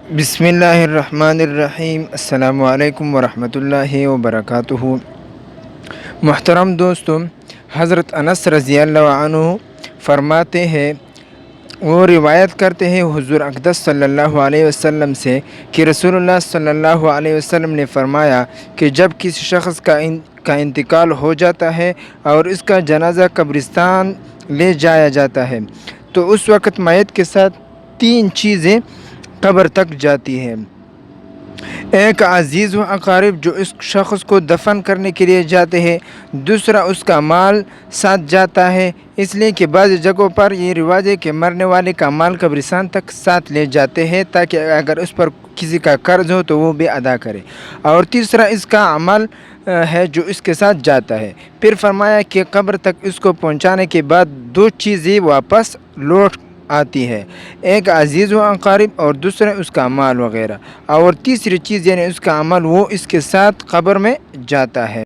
بسم اللہ الرحمن الرحیم۔ السلام علیکم ورحمۃ اللہ وبرکاتہ۔ محترم دوستوں، حضرت انس رضی اللہ عنہ فرماتے ہیں، وہ روایت کرتے ہیں حضور اقدس صلی اللہ علیہ وسلم سے کہ رسول اللہ صلی اللہ علیہ وسلم نے فرمایا کہ جب کسی شخص کا انتقال ہو جاتا ہے اور اس کا جنازہ قبرستان لے جایا جاتا ہے تو اس وقت میت کے ساتھ 3 چیزیں قبر تک جاتی ہیں۔ ایک عزیز و اقارب جو اس شخص کو دفن کرنے کے لیے جاتے ہیں، دوسرا اس کا مال ساتھ جاتا ہے، اس لیے کہ بعض جگہوں پر یہ رواج ہے کہ مرنے والے کا مال قبرستان تک ساتھ لے جاتے ہیں تاکہ اگر اس پر کسی کا قرض ہو تو وہ بھی ادا کرے، اور تیسرا اس کا عمل ہے جو اس کے ساتھ جاتا ہے۔ پھر فرمایا کہ قبر تک اس کو پہنچانے کے بعد 2 چیزیں واپس لوٹ آتی ہے، ایک عزیز و اقارب اور دوسرا اس کا مال وغیرہ، اور تیسری چیز یعنی اس کا عمل وہ اس کے ساتھ قبر میں جاتا ہے۔